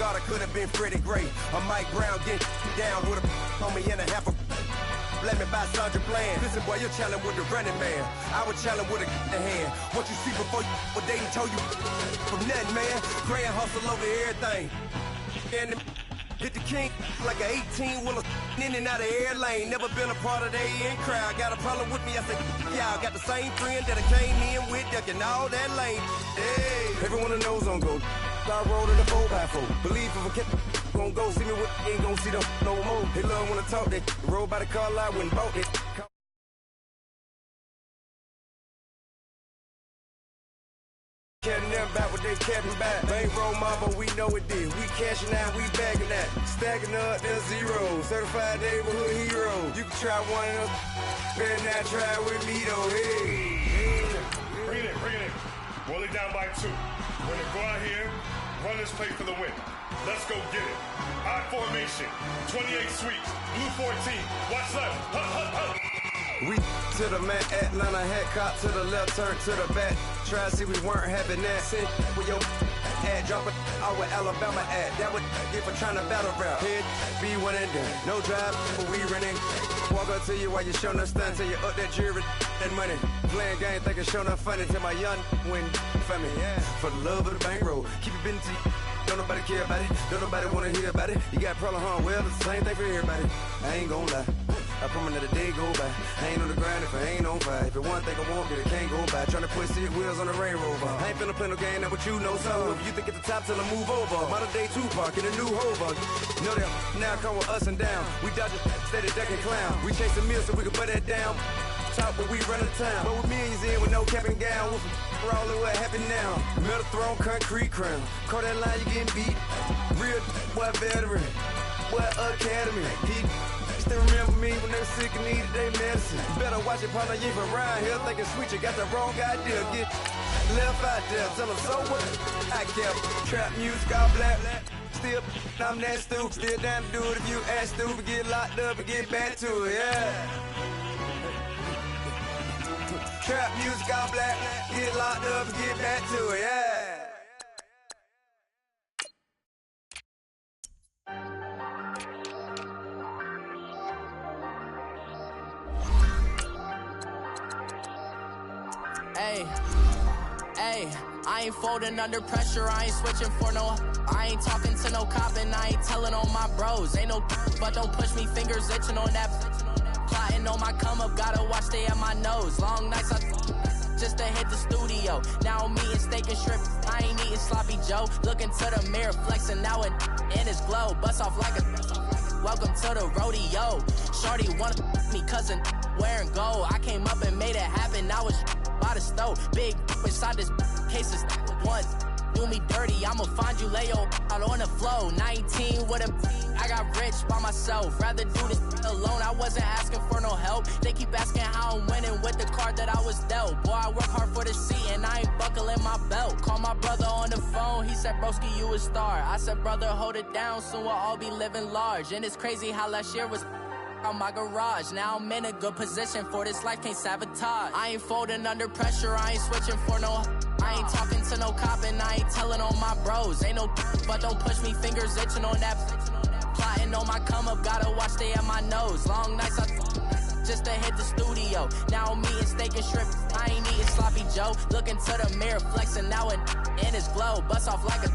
God, I could have been Freddie Gray. I'm Mike Brown getting down with a on me and a half a. Let me buy Sandra Bland. Listen, boy, you're challenging with the running man. I was challenging with a hand. What you see before you, what they told you from nothing, man. Grand hustle over everything. And hit the king like an 18-wheeler in and out of air lane. Never been a part of the in crowd. Got a problem with me, I said, y'all got the same friend that I came in with, ducking all that lane. Hey, everyone knows on go. I rolled in the 4x4. Believe if I kept gon' go see me with ain't gon' see them no more. They love when I talk that roll by the car lot when bought it. Caring them about what they capping back. Bankroll mama, we know it did. We cashing out, we bagging that. Stacking up, there's zero. Certified neighborhood hero. You can try one of them. Better not try with me though. Hey. Bring it in. Roll it down by 2. We're gonna go out here, run this play for the win. Let's go get it. I formation, 28 sweeps, blue 14. Watch left. We to the man, Atlanta hat cop to the left, turn to the back. Try to see we weren't having that. Send with your ad, drop it out with Alabama ad. That would get for trying to battle rap. Head, be one and done. No drive, but we running. Walk up to you while you showing us stunts. Till you up that jewelry, that money. Playing game, thinking showing up funny. Till my young win for me. Yeah. For the love of the bankroll. Keep it busy. Don't nobody care about it. Don't nobody wanna hear about it. You got a problem, huh? Well, it's the same thing for everybody. I ain't gon' lie. I promise that a day go by. I ain't on the grind if I ain't on fire. If it one thing I want, then it can't go by. Tryna put 6 wheels on the Range Rover. I ain't finna play no game, that what you know. So if you think at the top till I move over. Modern day Tupac in a new Hova. Know that now come with us and down. We dodge it, steady ducking clown. We chasing meals so we can put that down. Top but we run the town. But with millions in with no cap and gown. We're all in what happened now. Metal throne, concrete crown. Call that line, you getting beat. Real boy veteran. Boy academy. He still remember me when they were sick and needed their medicine. Better watch it, partner, you ain't from around here thinking sweet, you got the wrong idea. Get left out there, tell them so what? I kept trap music all black. Still, I'm that stupid. Still down to do it if you act stupid. Get locked up and get back to it, yeah. Trap music all black. Get locked up and get back to it, yeah. Hey, I ain't folding under pressure, I ain't switching for no. I ain't talking to no cop and I ain't telling on my bros. Ain't no but don't push me, fingers itching on that. Plotting on my come up, gotta watch stay at my nose. Long nights I just to hit the studio. Now I'm eating steak and shrimp, I ain't eating sloppy Joe. Looking to the mirror, flexing now and in his glow. Bust off like a welcome to the rodeo. Shorty wanna me cousin wearing gold. I came up and made it happen, I was by the stove. Big inside this case is one. Do me dirty, I'ma find you, lay your out on the flow. 19 with a I got rich by myself. Rather do this alone, I wasn't asking for no help. They keep asking how I'm winning with the card that I was dealt. Boy, I work hard for the seat and I ain't buckling my belt. Call my brother on the phone, he said, broski, you a star. I said, brother, hold it down, soon we'll all be living large. And it's crazy how last year was on my garage. Now I'm in a good position for this life, can't sabotage. I ain't folding under pressure, I ain't switching for no. I ain't talking to no cop and I ain't telling on my bros. Ain't no but don't push me, fingers itching on that. Plotting on my come up, gotta watch stay at my nose. Long nights I just to hit the studio. Now I'm eating steak and shrimp, I ain't eating sloppy Joe. Looking to the mirror, flexing now and in his glow. Bust off like a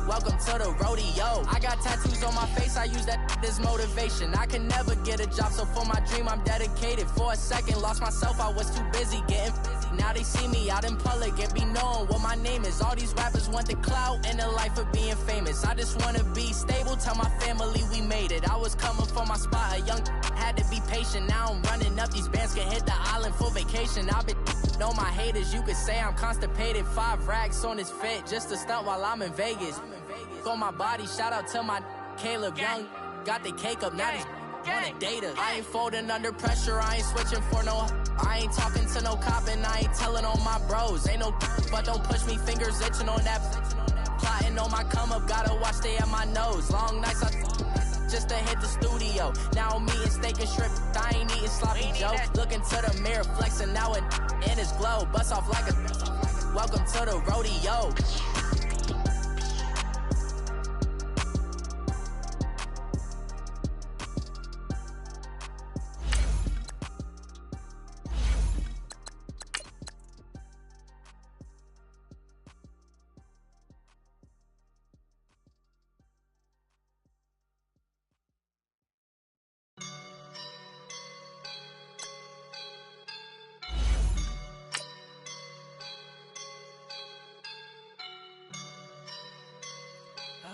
welcome to the rodeo. I got tattoos on my face, I use that as motivation. I can never get a job, so for my dream I'm dedicated. For a second, lost myself, I was too busy getting busy. Now they see me out in public and be knowing what my name is. All these rappers want the clout and the life of being famous. I just wanna be stable, tell my family we made it. I was coming for my spot, a young had to be patient. Now I'm running up, these bands can hit the island for vacation. I've been know my haters, you could say I'm constipated. 5 racks on his fit, just to stunt while I'm in Vegas. On my body, shout out to my Caleb Young. Got the cake up, now he's on a data. I ain't folding under pressure, I ain't switching for no. I ain't talking to no cop and I ain't telling on my bros. Ain't no but don't push me, fingers itching on that. Plotting on my come up, gotta watch stay at my nose. Long nights I just to hit the studio. Now I'm eating steak and shrimp, I ain't eating sloppy Joe. Looking to the mirror, flexing now and in his glow. Bust off like a welcome to the rodeo.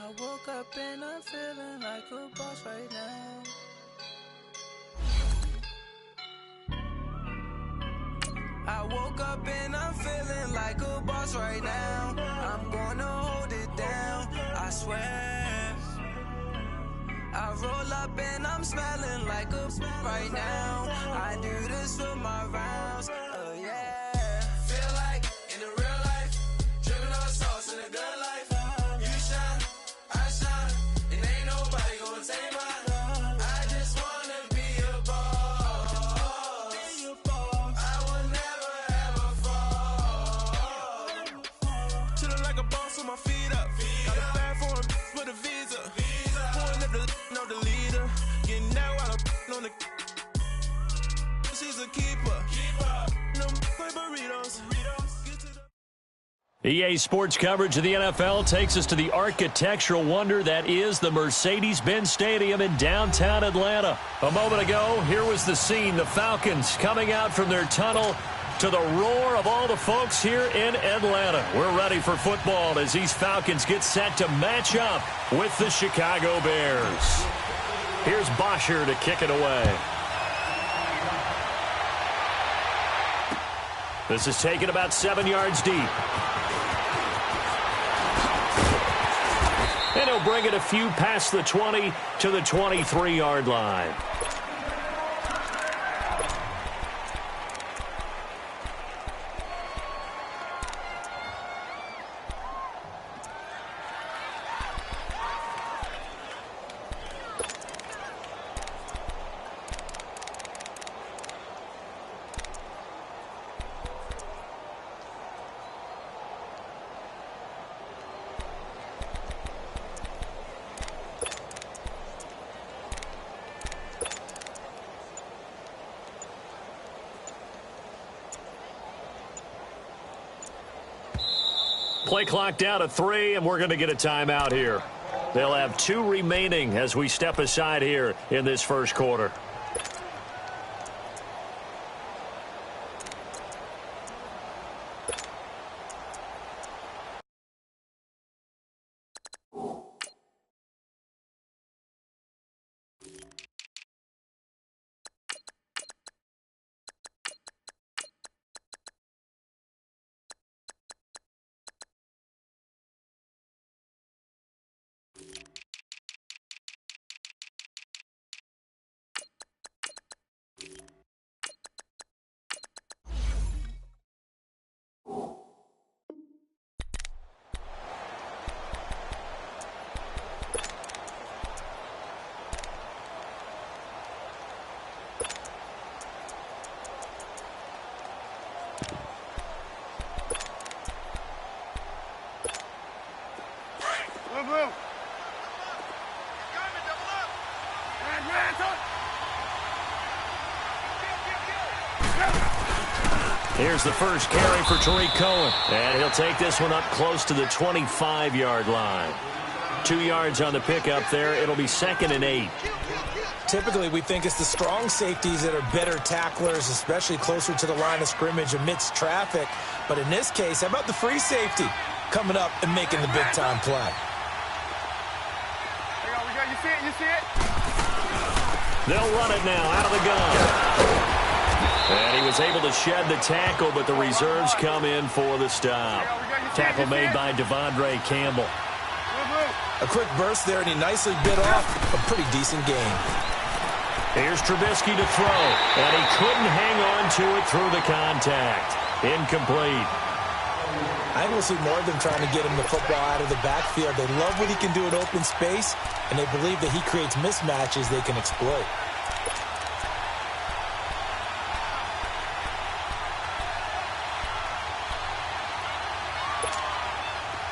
I woke up and I'm feeling like a boss right now. I woke up and I'm feeling like a boss right now. I'm gonna hold it down, I swear. I roll up and I'm smelling like a right now. I do this for my rounds, yeah. Feel like in the real life, dripping on sauce in a good life. You shine, I shine, and ain't nobody gonna take mine. I just wanna be a boss. I will never ever fall. Chillin' like a boss with my feet up. Got a bag for him with a visa. Pulling up the know the leader. Getting that while I'm on the. She's a keeper. No burritos. EA Sports coverage of the NFL takes us to the architectural wonder that is the Mercedes-Benz Stadium in downtown Atlanta. A moment ago, here was the scene. The Falcons coming out from their tunnel to the roar of all the folks here in Atlanta. We're ready for football as these Falcons get set to match up with the Chicago Bears. Here's Bosher to kick it away. This is taken about 7 yards deep. And he'll bring it a few past the 20 to the 23-yard line. Play clock down to 3, and we're going to get a timeout here. They'll have 2 remaining as we step aside here in this first quarter. Here's the first carry for Tariq Cohen. And he'll take this one up close to the 25-yard line. 2 yards on the pickup there. It'll be 2nd and 8. Typically, we think it's the strong safeties that are better tacklers, especially closer to the line of scrimmage amidst traffic. But in this case, how about the free safety coming up and making the big-time play? You see it? They'll run it now out of the gun. And he was able to shed the tackle, but the reserves come in for the stop. Tackle made by Devondre Campbell. A quick burst there, and he nicely bit off a pretty decent game. Here's Trubisky to throw, and he couldn't hang on to it through the contact. Incomplete. I think we'll see more of them trying to get him the football out of the backfield. They love what he can do in open space, and they believe that he creates mismatches they can exploit.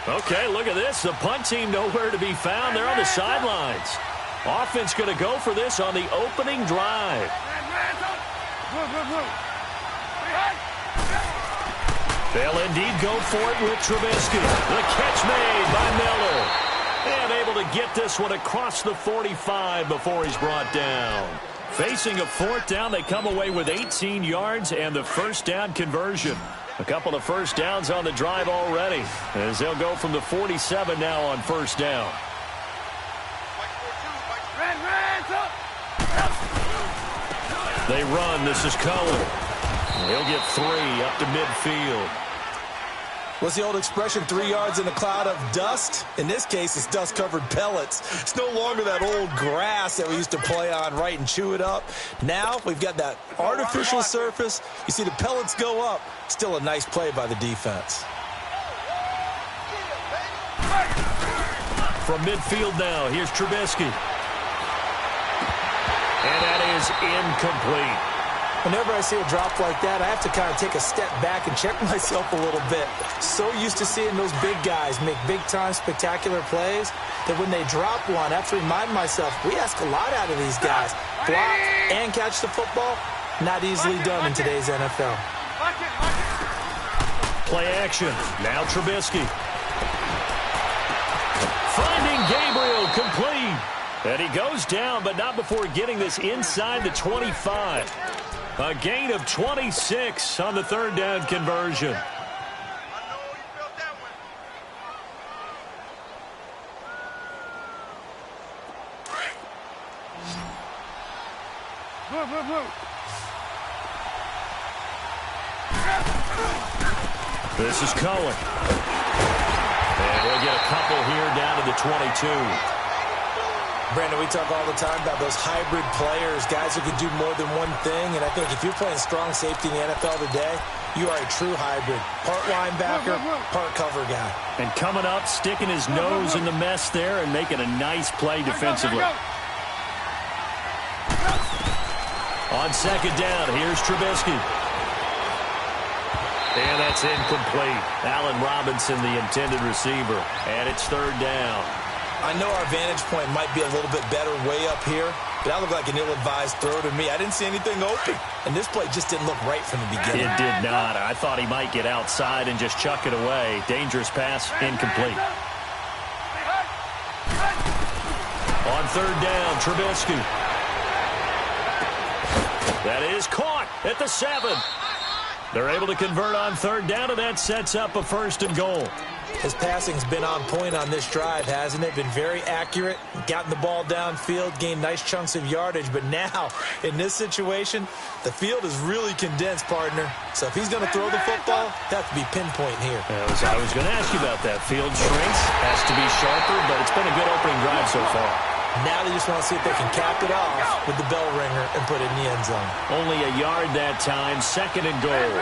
Okay, look at this. The punt team nowhere to be found. They're on the sidelines. Offense going to go for this on the opening drive. They'll indeed go for it with Trubisky. The catch made by Miller. And able to get this one across the 45 before he's brought down. Facing a 4th down, they come away with 18 yards and the first down conversion. A couple of first downs on the drive already, as they'll go from the 47 now on first down. They run. This is Cohen. He'll get 3 up to midfield. What's the old expression, 3 yards in a cloud of dust? In this case, it's dust-covered pellets. It's no longer that old grass that we used to play on, right, and chew it up. Now we've got that artificial surface. You see the pellets go up. Still a nice play by the defense. From midfield now, here's Trubisky. And that is incomplete. Whenever I see a drop like that, I have to kind of take a step back and check myself a little bit. So used to seeing those big guys make big-time spectacular plays that when they drop one, I have to remind myself, we ask a lot out of these guys. Block and catch the football, not easily done in today's NFL. Play action. Now Trubisky. Finding Gabriel, complete. And he goes down, but not before getting this inside the 25. A gain of 26 on the 3rd down conversion. This is Cohen. And he'll get a couple here down to the 22. Brandon, we talk all the time about those hybrid players, guys who can do more than one thing. And I think if you're playing strong safety in the NFL today, you are a true hybrid. Part linebacker, part cover guy. And coming up, sticking his nose in the mess there and making a nice play defensively. On 2nd down, here's Trubisky. And that's incomplete. Allen Robinson, the intended receiver. And it's 3rd down. I know our vantage point might be a little bit better way up here, but that looked like an ill-advised throw to me. I didn't see anything open, and this play just didn't look right from the beginning. It did not. I thought he might get outside and just chuck it away. Dangerous pass, incomplete. On 3rd down, Trubisky. That is caught at the 7. They're able to convert on 3rd down, and that sets up a 1st and goal. His passing's been on point on this drive, hasn't it? Been very accurate, gotten the ball downfield, gained nice chunks of yardage. But now, in this situation, the field is really condensed, partner. So if he's going to throw the football, that could be pinpoint here. I was going to ask you about that. Field shrinks, has to be sharper, but it's been a good opening drive so far. Now they just want to see if they can cap it off with the bell ringer and put it in the end zone. Only a yard that time, 2nd and goal.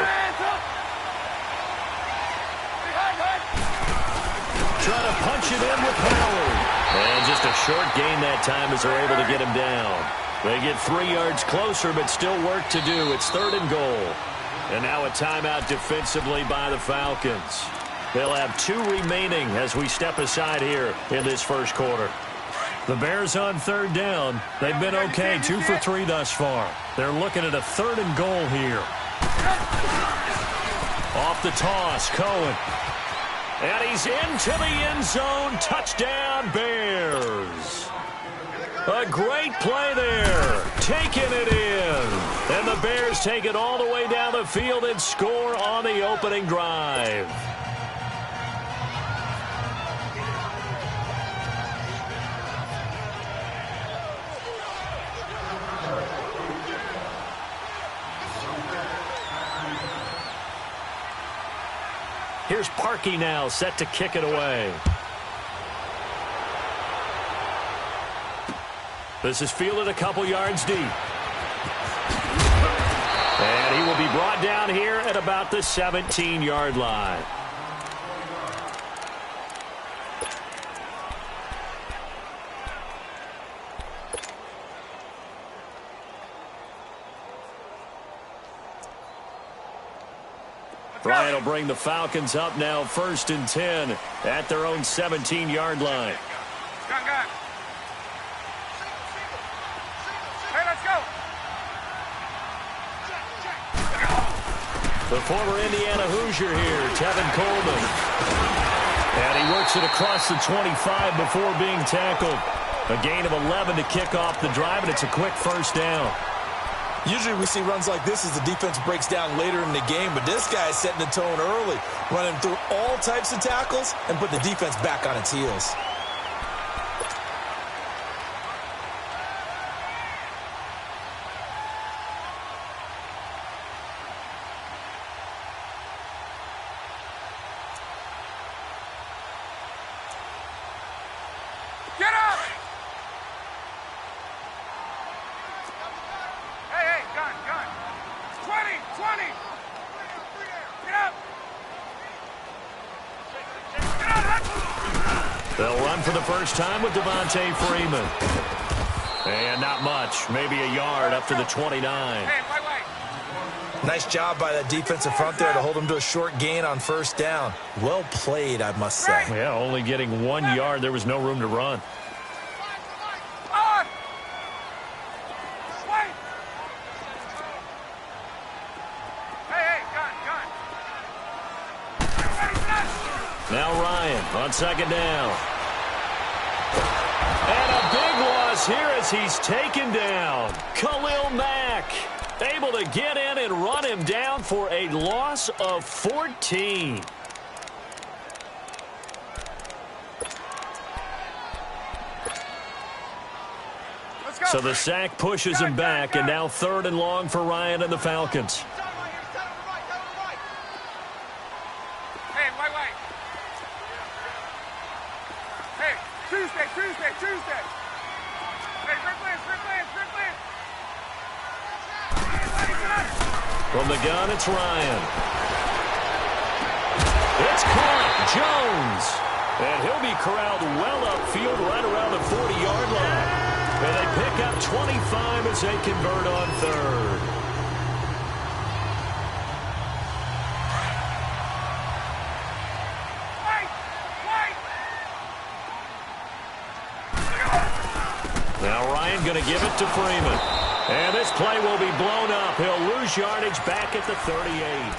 Trying to punch it in with power. And just a short gain that time as they're able to get him down. They get 3 yards closer, but still work to do. It's 3rd and goal. And now a timeout defensively by the Falcons. They'll have 2 remaining as we step aside here in this 1st quarter. The Bears on 3rd down. They've been okay, 2 for 3 thus far. They're looking at a 3rd and goal here. Off the toss, Cohen. And he's into the end zone. Touchdown, Bears. A great play there. Taking it in. And the Bears take it all the way down the field and score on the opening drive. Here's Parkey now, set to kick it away. This is fielded a couple yards deep. And he will be brought down here at about the 17-yard line. Bryant will bring the Falcons up now 1st and 10 at their own 17-yard line. Hey, let's go. The former Indiana Hoosier here, Tevin Coleman. And he works it across the 25 before being tackled. A gain of 11 to kick off the drive, and it's a quick 1st down. Usually we see runs like this as the defense breaks down later in the game, but this guy is setting the tone early, running through all types of tackles and putting the defense back on its heels. down for the first time with Devontae Freeman. And not much, maybe a yard up to the 29. Nice job by that defensive front there to hold him to a short gain on first down. Well played, I must say. Yeah, only getting 1 yard. There was no room to run. Now Ryan on second down. And a big loss here as he's taken down. Khalil Mack able to get in and run him down for a loss of 14. So the sack pushes him back, and now 3rd and long for Ryan and the Falcons. Tuesday. Hey, Rick Lance. From the gun, it's Ryan. It's caught. Jones. And he'll be corralled well upfield right around the 40-yard line. And they pick up 25 as they convert on 3rd. Now Ryan going to give it to Freeman. And this play will be blown up. He'll lose yardage back at the 38.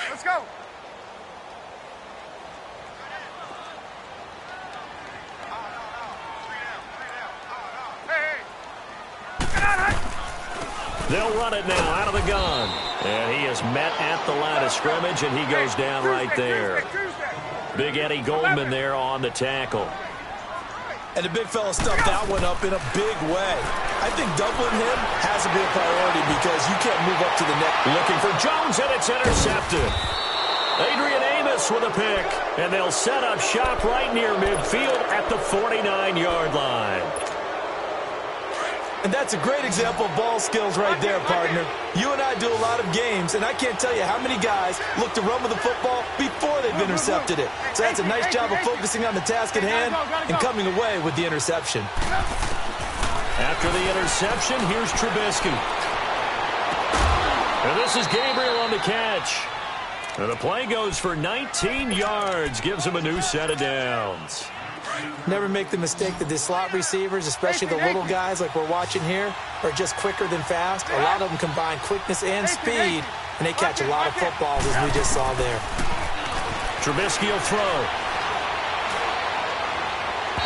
Let's go. They'll run it now out of the gun. And he is met at the line of scrimmage, and he goes down right there. Big Eddie Goldman there on the tackle. And the big fella stuffed that one up in a big way. I think doubling him has to be a priority because you can't move up to the neck. Looking for Jones, and it's intercepted. Adrian Amos with a pick, and they'll set up shop right near midfield at the 49-yard line. And that's a great example of ball skills right there, partner. You and I do a lot of games, and I can't tell you how many guys look to run with the football before they've intercepted it. So that's a nice job of focusing on the task at hand and coming away with the interception. After the interception, here's Trubisky. And this is Gabriel on the catch. And the play goes for 19 yards, gives him a new set of downs. Never make the mistake that the slot receivers, especially the little guys like we're watching here, are just quicker than fast. A lot of them combine quickness and speed, and they catch a lot of footballs, as we just saw there. Trubisky will throw.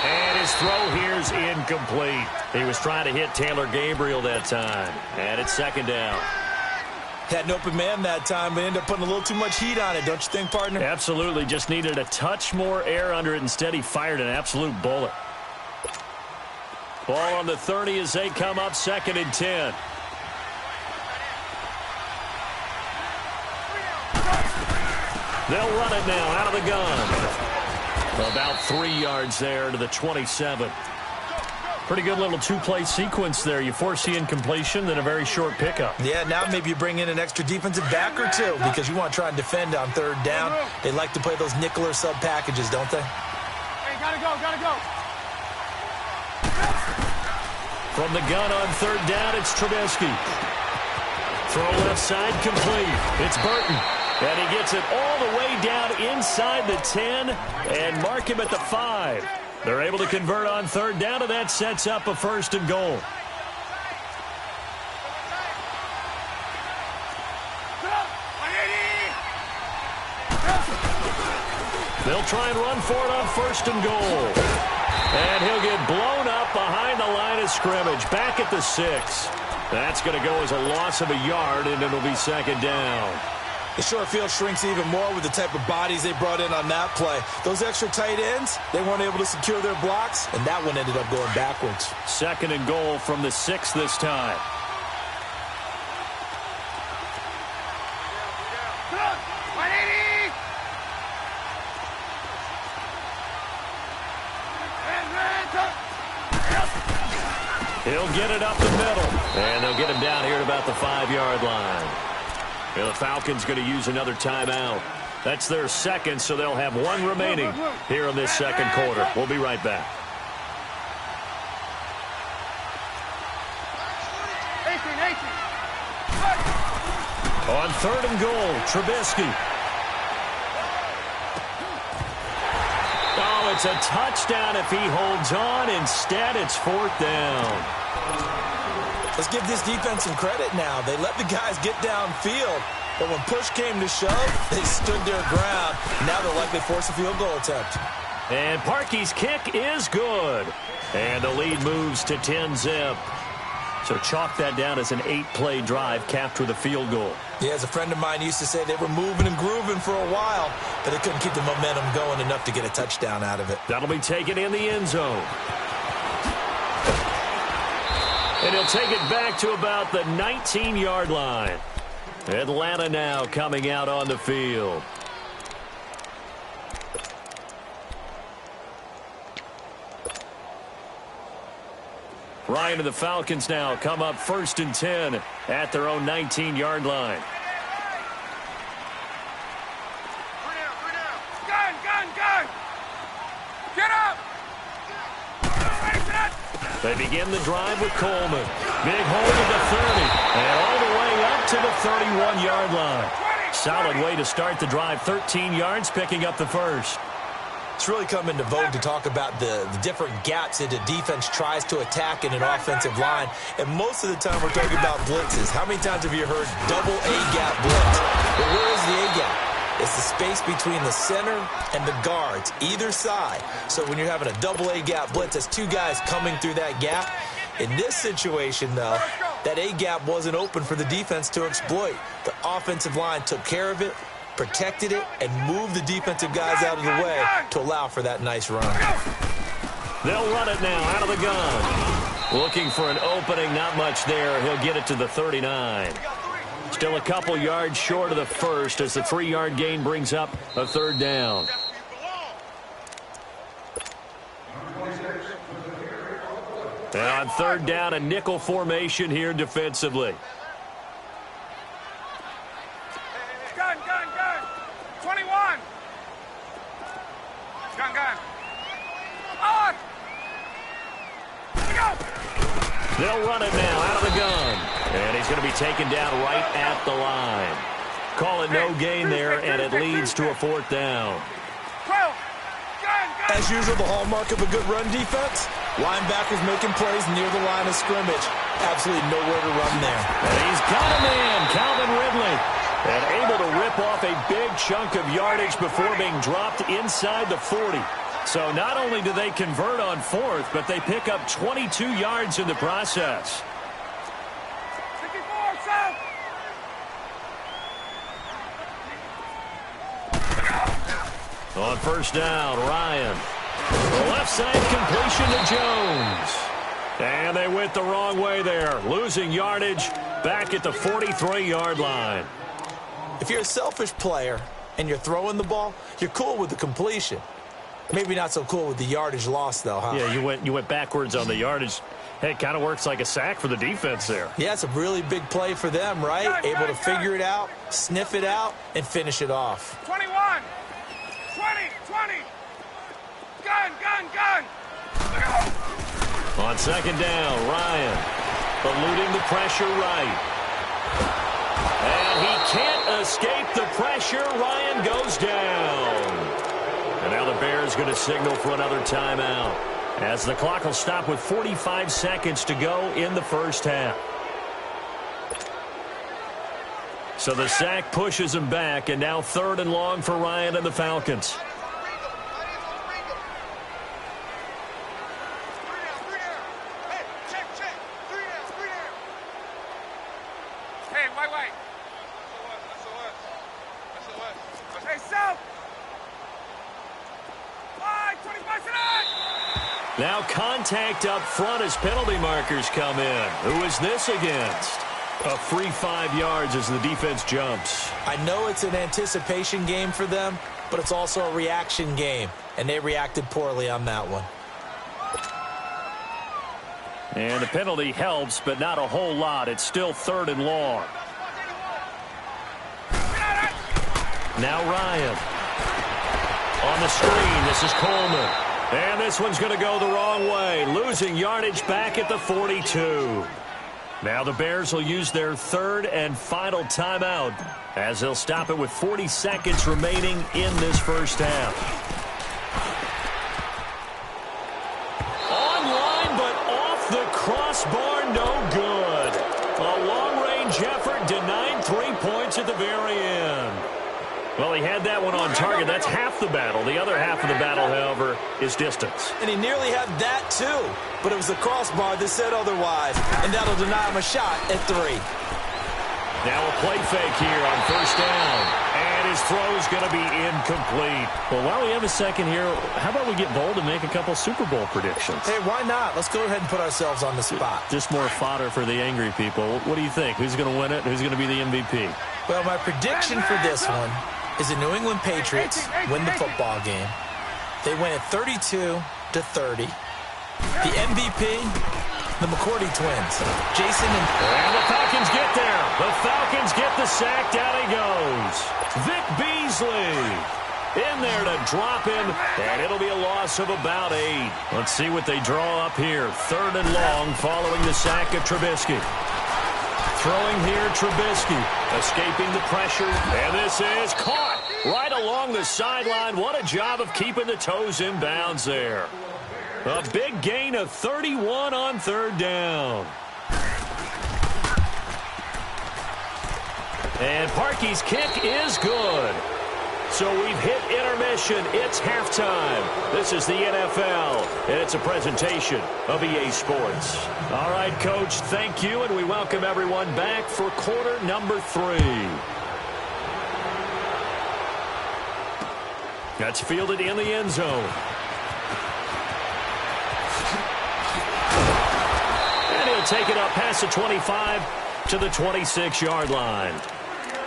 And his throw here's incomplete. He was trying to hit Taylor Gabriel that time. And it's 2nd down. Had an open man that time, but ended up putting a little too much heat on it, don't you think, partner? Absolutely. Just needed a touch more air under it. Instead, he fired an absolute bullet. Ball on the 30 as they come up 2nd and 10. They'll run it now out of the gun. About 3 yards there to the 27. Pretty good little two-play sequence there. You force the incompletion, then a very short pickup. Yeah, now maybe you bring in an extra defensive back or two because you want to try and defend on 3rd down. They like to play those nickel or sub packages, don't they? Hey, gotta go. From the gun on 3rd down, it's Trubisky. Throw left side, complete. It's Burton. And he gets it all the way down inside the 10 and mark him at the 5. They're able to convert on 3rd down, and that sets up a 1st and goal. They'll try and run for it on 1st and goal. And he'll get blown up behind the line of scrimmage, back at the 6. That's going to go as a loss of a yard, and it'll be 2nd down. The short field shrinks even more with the type of bodies they brought in on that play. Those extra tight ends, they weren't able to secure their blocks, and that one ended up going backwards. 2nd and goal from the 6 this time. He'll get it up the middle. And they'll get him down here at about the 5-yard line. And the Falcons going to use another timeout. That's their second, so they'll have one remaining here in this second quarter. We'll be right back. 18. On 3rd and goal, Trubisky. Oh, it's a touchdown if he holds on. Instead, it's 4th down. Let's give this defense some credit now. They let the guys get downfield, but when push came to shove, they stood their ground. Now they'll likely force a field goal attempt. And Parkey's kick is good. And the lead moves to 10-zip. So chalk that down as an 8-play drive capped with a field goal. Yeah, as a friend of mine used to say, they were moving and grooving for a while, but they couldn't keep the momentum going enough to get a touchdown out of it. That'll be taken in the end zone. And he'll take it back to about the 19-yard line. Atlanta now coming out on the field. Ryan and the Falcons now come up 1st and 10 at their own 19-yard line. Gun! Get up! They begin the drive with Coleman. Big hold of the 30. And all the way up to the 31-yard line. Solid way to start the drive. 13 yards, picking up the first. It's really come into vogue to talk about the different gaps that a defense tries to attack in an offensive line. And most of the time we're talking about blitzes. How many times have you heard double A-gap blitz? But where is the A-gap? It's the space between the center and the guards, either side. So when you're having a double A-gap blitz, that's two guys coming through that gap. In this situation, though, that A-gap wasn't open for the defense to exploit. The offensive line took care of it, protected it, and moved the defensive guys out of the way to allow for that nice run. They'll run it now out of the gun. Looking for an opening, not much there. He'll get it to the 39. Still a couple yards short of the first as the 3-yard gain brings up a 3rd down. And on 3rd down, a nickel formation here defensively. Gun! 21! Gun! On! Go! They'll run it now out of the gun. And he's going to be taken down right at the line. Call it no gain there, and it leads to a 4th down. 12! Gun! As usual, the hallmark of a good run defense, linebackers making plays near the line of scrimmage. Absolutely nowhere to run there. And he's got a man, Calvin Ridley. And able to rip off a big chunk of yardage before being dropped inside the 40. So not only do they convert on 4th, but they pick up 22 yards in the process. 54, South! On 1st down, Ryan. The left side completion to Jones. And they went the wrong way there, losing yardage back at the 43-yard line. If you're a selfish player and you're throwing the ball, you're cool with the completion. Maybe not so cool with the yardage loss, though, huh? Yeah, you went backwards on the yardage. Hey, it kind of works like a sack for the defense there. Yeah, it's a really big play for them, right? Able to figure it out, sniff it out, and finish it off. 21! 20! Gun! On 2nd down, Ryan eluding the pressure right. And he can't escape the pressure. Ryan goes down. And now the Bears going to signal for another timeout as the clock will stop with 45 seconds to go in the 1st half. So the sack pushes him back, and now 3rd and long for Ryan and the Falcons. Now contact up front as penalty markers come in. Who is this against? A free 5 yards as the defense jumps. I know it's an anticipation game for them, but it's also a reaction game, and they reacted poorly on that one. And the penalty helps, but not a whole lot. It's still 3rd and long. Now Ryan. On the screen, this is Coleman. And this one's going to go the wrong way, losing yardage back at the 42. Now the Bears will use their 3rd and final timeout as they'll stop it with 40 seconds remaining in this first half. Online, but off the crossbar, no good. A long-range effort denied 3 points at the very end. Well, he had that one on target. That's half the battle. The other half of the battle, however, is distance. And he nearly had that, too. But it was the crossbar that said otherwise. And that'll deny him a shot at 3. Now a play fake here on 1st down. And his throw's going to be incomplete. Well, while we have a second here, how about we get bold and make a couple Super Bowl predictions? Hey, why not? Let's go ahead and put ourselves on the spot. Just more fodder for the angry people. What do you think? Who's going to win it? Who's going to be the MVP? Well, my prediction for this one is the New England Patriots win the football game. They win it 32-30. The MVP, the McCourty twins. Jason and the Falcons get there. The Falcons get the sack. Down he goes. Vic Beasley in there to drop him, and it'll be a loss of about 8. Let's see what they draw up here. 3rd and long following the sack of Trubisky. Throwing here, Trubisky, escaping the pressure, and this is caught right along the sideline. What a job of keeping the toes in bounds there. A big gain of 31 on 3rd down. And Parkey's kick is good. So we've hit intermission. It's halftime. This is the NFL, and it's a presentation of EA Sports. All right, Coach, thank you, and we welcome everyone back for quarter number 3. That's fielded in the end zone. And he'll take it up past the 25 to the 26-yard line.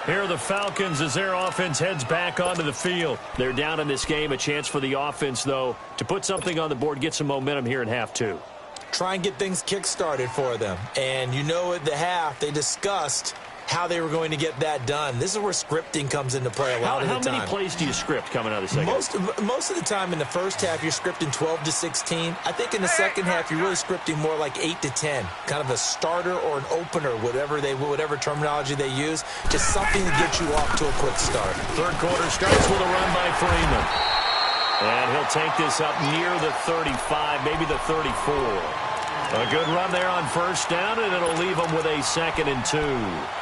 Here are the Falcons as their offense heads back onto the field. They're down in this game. A chance for the offense, though, to put something on the board, get some momentum here in half 2. Try and get things kick-started for them. And you know at the half, they discussed how they were going to get that done. This is where scripting comes into play a lot of the time. How many plays do you script coming out of the second? Most of the time in the first half, you're scripting 12 to 16. I think in the second half, you're really scripting more like 8 to 10. Kind of a starter or an opener, whatever terminology they use. Just something to get you off to a quick start. 3rd quarter starts with a run by Freeman. And he'll take this up near the 35, maybe the 34. A good run there on 1st down, and it'll leave them with a 2nd and 2.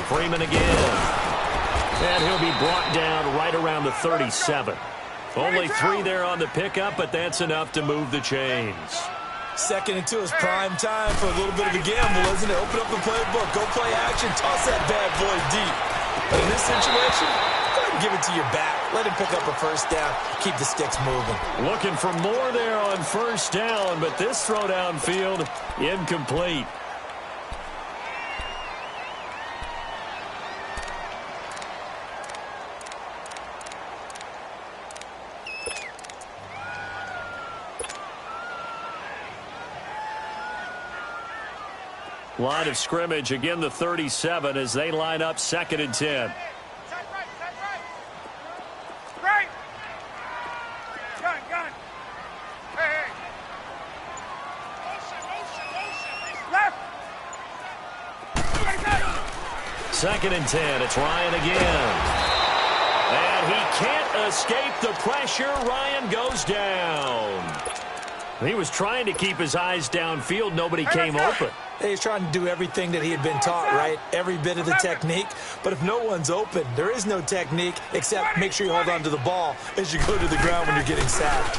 Freeman again. And he'll be brought down right around the 37. Only 3 there on the pickup, but that's enough to move the chains. 2nd and 2 is prime time for a little bit of a gamble, isn't it? Open up the playbook, go play action, toss that bad boy deep. But in this situation, go ahead and give it to your back. Let him pick up a 1st down, keep the sticks moving. Looking for more there on 1st down, but this throw downfield, incomplete. Line of scrimmage, again the 37 as they line up 2nd and 10. Right. Gun. Hey. Left. 2nd and 10. It's Ryan again. And he can't escape the pressure. Ryan goes down. He was trying to keep his eyes downfield. Nobody came open. He's trying to do everything that he had been taught, right? Every bit of the technique. But if no one's open, there is no technique except make sure you hold on to the ball as you go to the ground when you're getting sacked.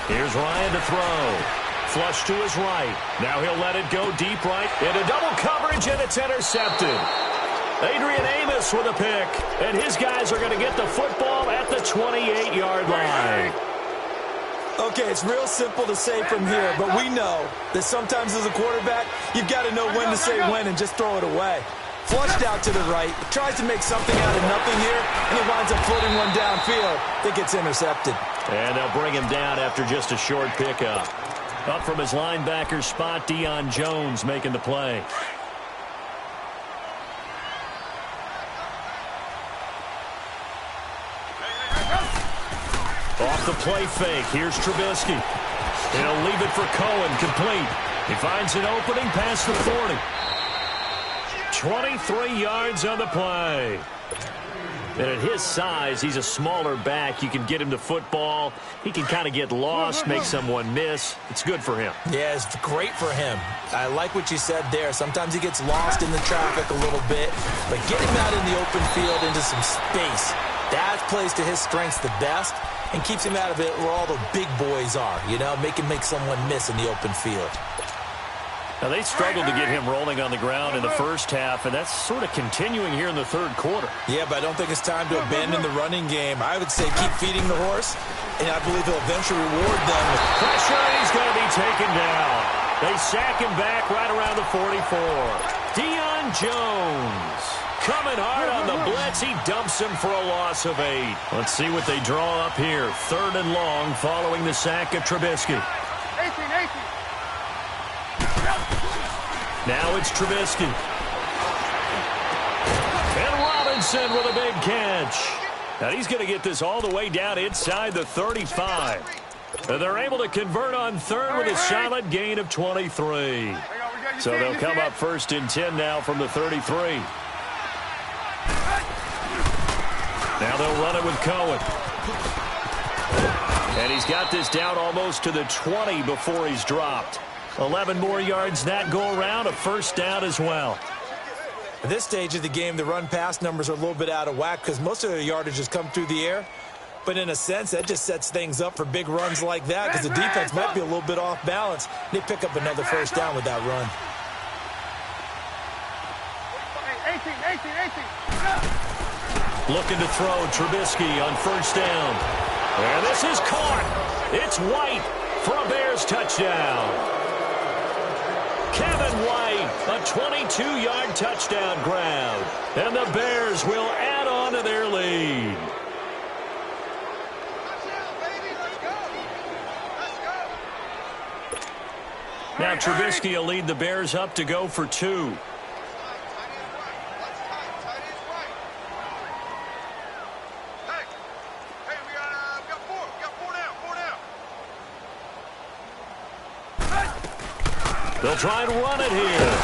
Here's Ryan to throw. Flush to his right. Now he'll let it go deep right into double coverage, and it's intercepted. Adrian Amos with a pick, and his guys are going to get the football at the 28-yard line. Okay, it's real simple to say from here, but we know that sometimes as a quarterback, you've got to know when to say when and just throw it away. Flushed out to the right, tries to make something out of nothing here, and he winds up floating one downfield that gets intercepted. And they'll bring him down after just a short pickup. Up from his linebacker spot, Deion Jones making the play. Off the play fake, here's Trubisky. He'll leave it for Cohen, complete. He finds an opening past the 40. 23 yards on the play. And at his size, he's a smaller back. You can get him the football. He can kind of get lost, make someone miss. It's good for him. Yeah, it's great for him. I like what you said there. Sometimes he gets lost in the traffic a little bit, but get him out in the open field into some space. That plays to his strengths the best and keeps him out of it where all the big boys are, you know, make someone miss in the open field. Now, they struggled to get him rolling on the ground in the first half, and that's sort of continuing here in the third quarter. Yeah, but I don't think it's time to abandon the running game. I would say keep feeding the horse, and I believe he'll eventually reward them. Pressure, and he's going to be taken down. They sack him back right around the 44. Deion Jones coming hard on the blitz. He dumps him for a loss of 8. Let's see what they draw up here. 3rd and long following the sack of Trubisky. 18. Now it's Trubisky. And Robinson with a big catch. Now he's going to get this all the way down inside the 35. And they're able to convert on 3rd with a solid gain of 23. So they'll come up 1st and 10 now from the 33. Now they'll run it with Cohen. And he's got this down almost to the 20 before he's dropped. 11 more yards that go around, a 1st down as well. At this stage of the game, the run-pass numbers are a little bit out of whack because most of their yardage has come through the air. But in a sense, that just sets things up for big runs like that because the defense might be a little bit off balance. They pick up another 1st down with that run. 18. Looking to throw Trubisky on 1st down. And this is caught. It's White for a Bears touchdown. Kevin White, a 22-yard touchdown grab. And the Bears will add on to their lead. Now Trubisky will lead the Bears up to go for 2. They'll try and run it here.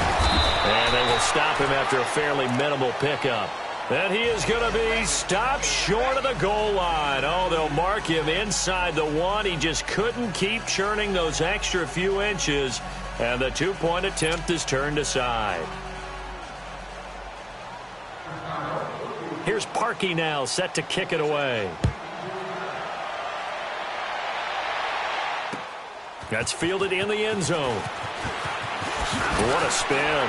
And they will stop him after a fairly minimal pickup. And he is going to be stopped short of the goal line. Oh, they'll mark him inside the 1. He just couldn't keep churning those extra few inches. And the 2-point attempt is turned aside. Here's Parkey now, set to kick it away. That's fielded in the end zone. What a spin.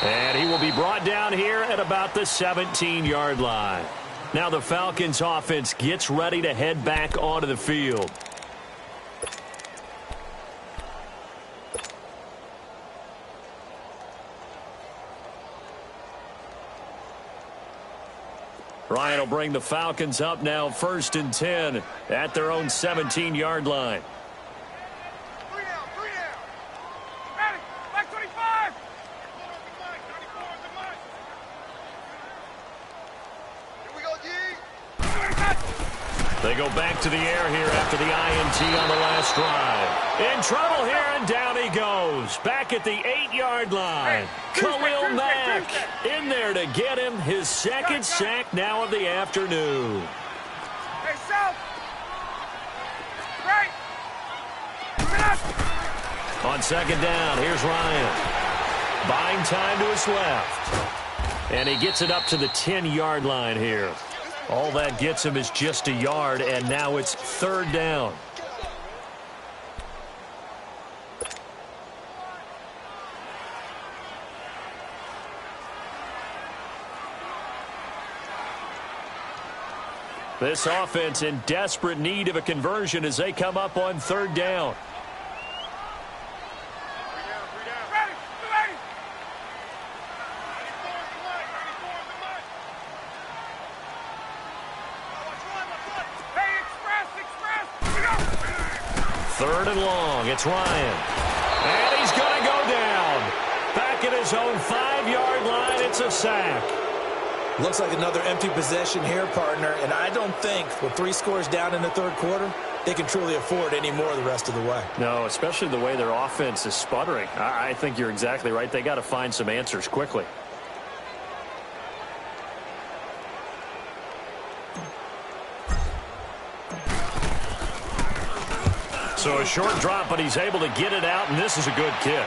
And he will be brought down here at about the 17-yard line. Now the Falcons offense gets ready to head back onto the field. Ryan will bring the Falcons up now 1st and 10 at their own 17-yard line. 3 down. Ready, back 25. Here we go, G. They go back to the air here after the INT on the last drive. In trouble here, and down he goes. Back at the 8-yard line. Khalil Mack in there to get him his 2nd sack now of the afternoon. Hey, south. Right. On 2nd down, here's Ryan. Buying time to his left. And he gets it up to the 10-yard line here. All that gets him is just a yard, and now it's 3rd down. This offense in desperate need of a conversion as they come up on third down. Third and long. It's Ryan. And he's going to go down. Back at his own 5-yard line. It's a sack. Looks like another empty possession here, partner. And I don't think with 3 scores down in the third quarter, they can truly afford any more the rest of the way. No, especially the way their offense is sputtering. I think you're exactly right. They got to find some answers quickly. So a short drop, but he's able to get it out, and this is a good kick.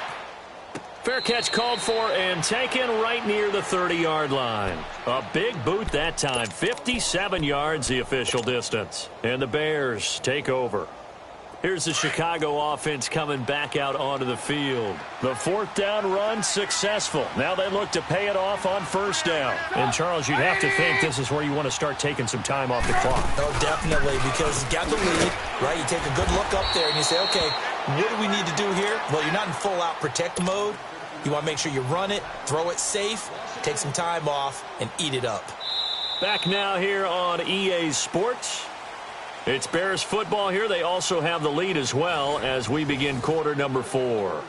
Fair catch called for and taken right near the 30-yard line. A big boot that time, 57 yards the official distance. And the Bears take over. Here's the Chicago offense coming back out onto the field. The 4th down run successful. Now they look to pay it off on 1st down. And, Charles, you'd have to think this is where you want to start taking some time off the clock. Oh, definitely, because you got the lead, right? You take a good look up there and you say, okay, what do we need to do here? Well, you're not in full-out protect mode. You want to make sure you run it, throw it safe, take some time off, and eat it up. Back now here on EA Sports. It's Bears football here. They also have the lead as well as we begin quarter number 4.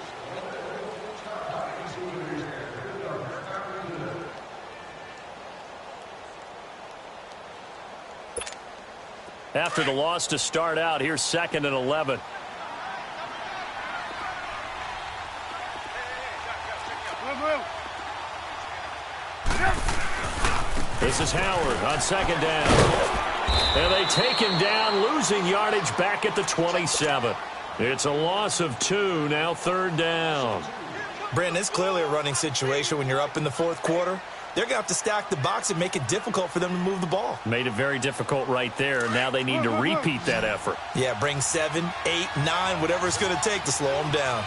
After the loss to start out, here's 2nd and 11. This is Howard on 2nd down. And they take him down, losing yardage back at the 27. It's a loss of 2, now 3rd down. Brandon, it's clearly a running situation when you're up in the 4th quarter. They're going to have to stack the box and make it difficult for them to move the ball. Made it very difficult right there. Now they need to repeat that effort. Yeah, bring 7, 8, 9, whatever it's going to take to slow them down.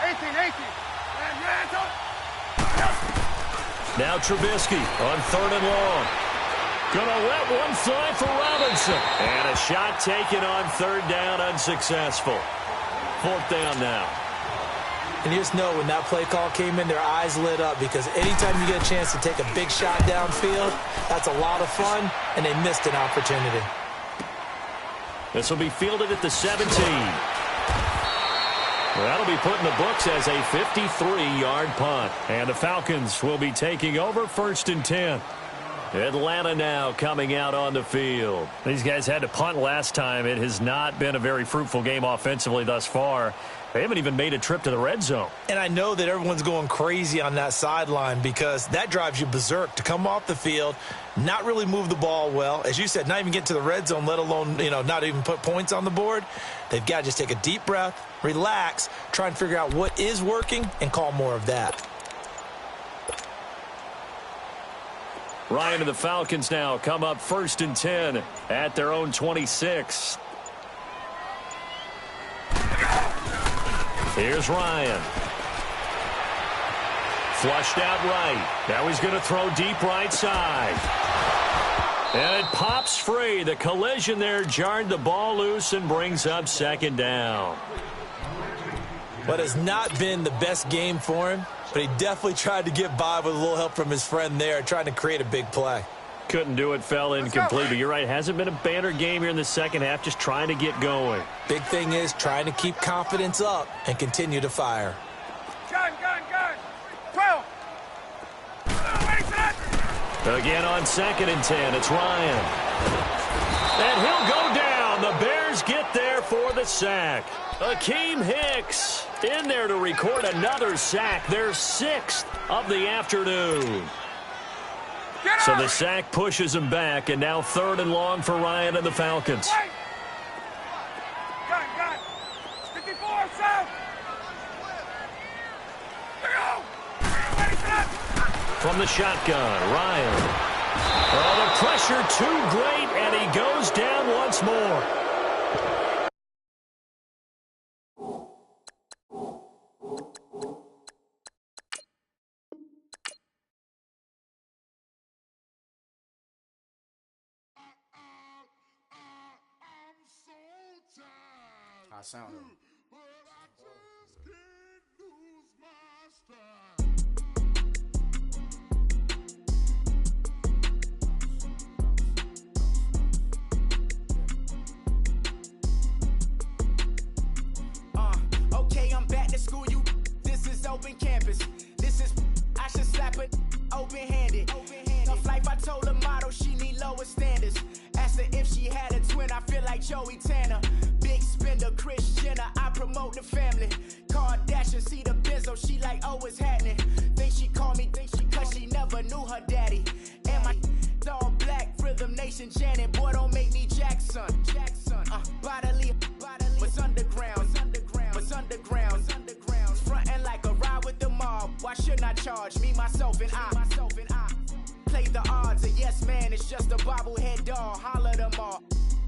18. Now Trubisky on 3rd and long. Gonna let one fly for Robinson. And a shot taken on 3rd down, unsuccessful. 4th down now. And you just know when that play call came in, their eyes lit up because anytime you get a chance to take a big shot downfield, that's a lot of fun, and they missed an opportunity. This will be fielded at the 17. That'll be put in the books as a 53-yard punt. And the Falcons will be taking over 1st and 10. Atlanta now coming out on the field. These guys had to punt last time. It has not been a very fruitful game offensively thus far. They haven't even made a trip to the red zone. And I know that everyone's going crazy on that sideline because that drives you berserk to come off the field, not really move the ball well. As you said, not even get to the red zone, let alone, not even put points on the board. They've got to just take a deep breath, relax, try and figure out what is working, and call more of that. Ryan and the Falcons now come up 1st and 10 at their own 26. Here's Ryan. Flushed out right. Now he's going to throw deep right side. And it pops free. The collision there jarred the ball loose and brings up 2nd down. What has not been the best game for him, but he definitely tried to get by with a little help from his friend there, trying to create a big play. Couldn't do it, fell incomplete, but you're right. Hasn't been a banner game here in the second half, just trying to get going. Big thing is trying to keep confidence up and continue to fire. Gun. 12. Again on 2nd and 10, it's Ryan. And he'll go down. The Bears get there for the sack. Akeem Hicks in there to record another sack, their 6th of the afternoon. So the sack pushes him back, and now 3rd and long for Ryan and the Falcons. Gun. 54, south. From the shotgun, Ryan. Oh, the pressure too great, and he goes down once more. I sound it. Okay, I'm back to school, you. This is open campus. This is, I should slap it open-handed. Tough life, I told her motto, she need lower standards. Asked her if she had a twin, I feel like Joey Tanner. Big spender, Kris Jenner, I promote the family. Kardashian, see the benzo, she like, oh, it's happening. Think she called me, cause she never knew her daddy. And my all black, Rhythm Nation Janet, boy, don't make me Jackson. Bodily, what's underground, what's underground. Frontin' like a ride with the mob, why shouldn't I charge me, myself, and I? Play the odds, a yes man, it's just a bobblehead doll, holler them all.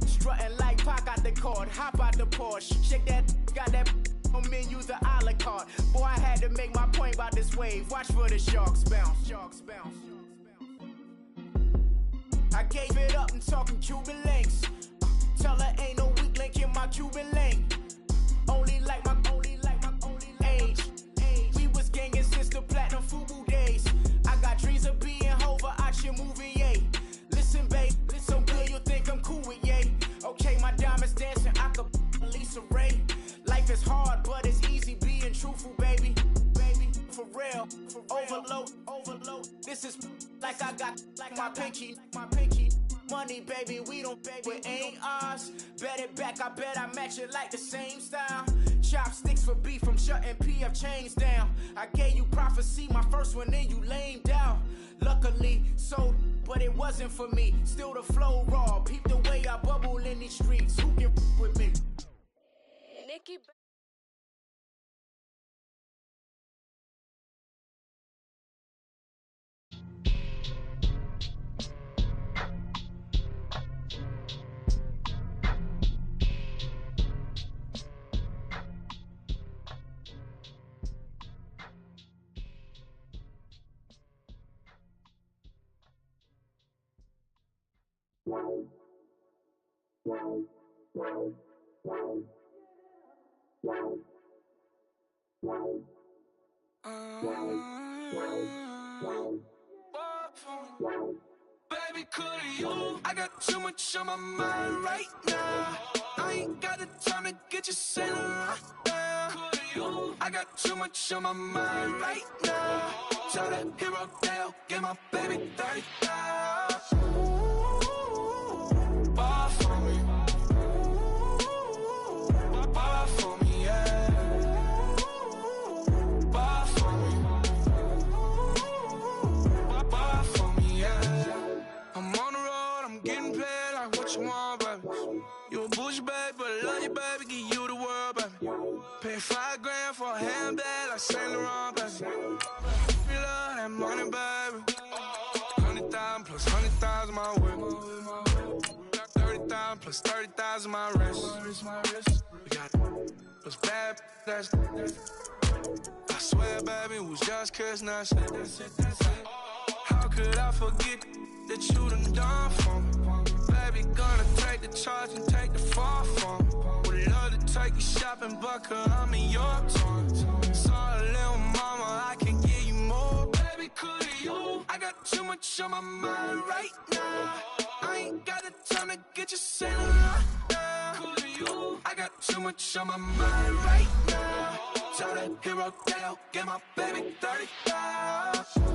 Strutting like Pac out the court, hop out the Porsche, shake that, got that on menu, the a la carte. Boy, I had to make my point about this wave, watch for the sharks bounce, sharks bounce. I gave it up, I'm talking Cuban links. Tell her ain't no weak link in my Cuban link. Only like my age. We was gangin' since the platinum FUBU days. I got dreams of being Hova out your movie, yay. Listen, babe, so good you think I'm cool with yay. Okay, my diamonds dancing, I could Lisa Ray. Life is hard, but it's easy being truthful, baby. For real, overload. This is like I got like my pinky. Money, baby, we don't pay, but ain't ours. Bet it back, I bet I match it like the same style. Chopsticks for beef, from shutting PF chains down. I gave you prophecy, my first one, then you lamed out. Luckily, sold, but it wasn't for me. Still the flow raw, peep the way I bubble in these streets. Who can with me? Nikki. Baby, could you? I got too much on my mind right now. I ain't got the time to get you sailing right now. I got too much on my mind right now. Tell that hero Dale, get my baby 30,000. Ball for me. Ball for me, yeah. Ball for me. Ball for me, yeah. I'm on the road, I'm getting paid like what you want, baby. You a bougie, baby, but I love you, baby, give you the world, baby. Pay $5 grand for a handbag like Saint Laurent, baby. You love that money, baby. 100,000 plus 100,000 my whip. 30,000 plus 30,000 my wrist. We got those bad, that's. I swear, baby, it was just kissing us. How could I forget that you done for me? Baby, gonna take the charge and take the fall from me. Would love to take you shopping, but I'm in your town. Sorry, little mama, I can give you more. Baby, could you? I got too much on my mind right now. I ain't got the time to get you sailing right now. Could you? I got too much on my mind right now. Tell that hero Dale, get my baby 30,000.